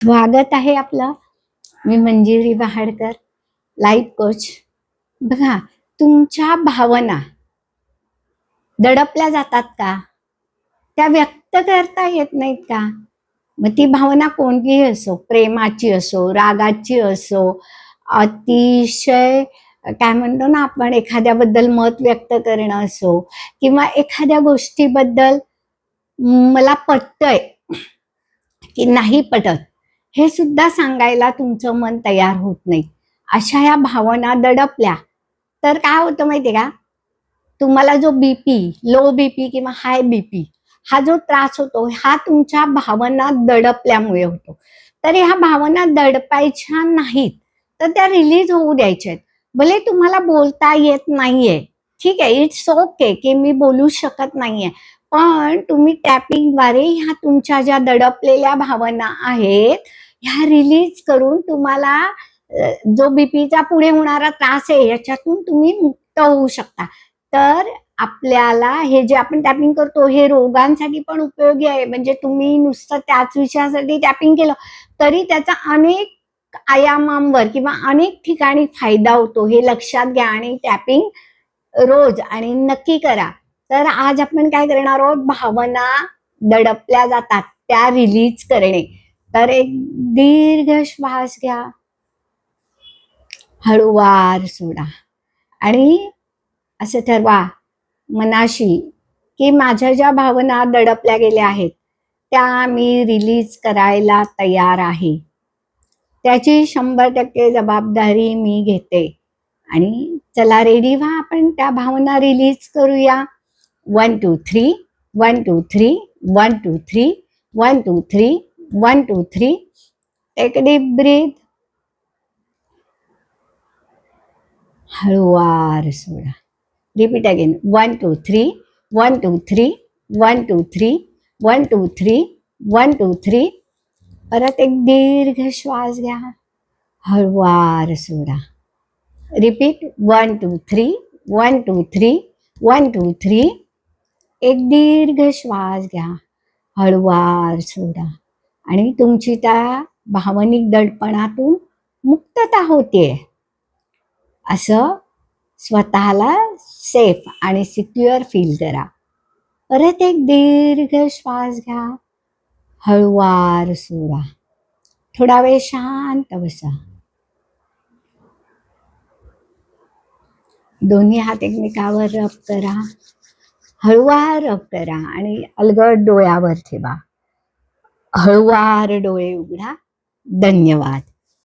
स्वागत आहे आपलं. मी मंजिरी बहाडकर, लाईफ कोच. बघा, तुमच्या भावना दडपल्या जातात का? त्या व्यक्त करता येत नाहीत का? मग ती भावना कोणतीही असो, प्रेमाची असो, रागाची असो, अतिशय काय म्हणतो ना आपण, एखाद्याबद्दल मत व्यक्त करणं असो, किंवा एखाद्या गोष्टीबद्दल मला पटतंय की नाही पटत, हे सुद्धा सांगायला तुमचं मन तयार होत नाही. अशा या भावना दडपल्या तर काय होतं माहितीये का? तुम्हाला जो बीपी, लो बीपी किंवा हाय बीपी हा जो त्रास होतो, हा तुमच्या भावना दडपल्यामुळे होतो. तर ह्या भावना दडपायच्या नाहीत, तर त्या रिलीज होऊ द्यायच्यात. भले तुम्हाला बोलता येत नाहीये, ठीक आहे, इट्स ओके की मी बोलू शकत नाहीये, पण तुम्ही टॅपिंगद्वारे ह्या तुमच्या ज्या दडपलेल्या भावना आहेत ह्या रिलीज करून तुम्हाला जो बीपीचा पुढे होणारा त्रास आहे याच्यातून तुम्ही मुक्त होऊ शकता. तर आपल्याला हे जे आपण टॅपिंग करतो हे रोगांसाठी पण उपयोगी आहे. म्हणजे तुम्ही नुसतं त्याच विषयासाठी टॅपिंग केलं तरी त्याचा अनेक आयामांवर किंवा अनेक ठिकाणी फायदा होतो, हे लक्षात घ्या. आणि टॅपिंग रोज आणि नक्की करा. तर आज आपण काय करणार आहोत, भावना दडपल्या जातात त्या रिलीज करणे. तर एक दीर्घ श्वास घ्या, हळूवार सोडा आणि असं ठरवा मनाशी की माझ्या ज्या भावना दडपल्या गेल्या आहेत त्या मी रिलीज करायला तयार आहे. त्याची 100% जबाबदारी मी घेते. आणि चला रेडी व्हा, आपण त्या भावना रिलीज करूया. 1 2 3 1 2 3 1 2 3 1 2 3 1 2 3. Take a deep breath. हळूवार सोडा. Repeat again. 1 2 3 1 2 3 1 2 3 1 2 3 1 2 3. परत एक दीर्घ श्वास घ्या, हळूवार सोडा. रिपीट. 1 2 3 1 2 3 1 2 3. एक दीर्घ श्वास घ्या, हळूवार सोडा. आणि तुमची त्या भावनिक दडपणातून मुक्तता होते असं स्वतःला सेफ आणि सिक्युअर फील करा. परत एक दीर्घ श्वास घ्या, हळूवार सोडा. थोडा वेळ शांत बसा. दोन्ही हात एकमेकावर रब करा, हळूवार रब करा आणि अलगद डोळ्यावर ठेवा. हळूवार डोळे उघडा. धन्यवाद.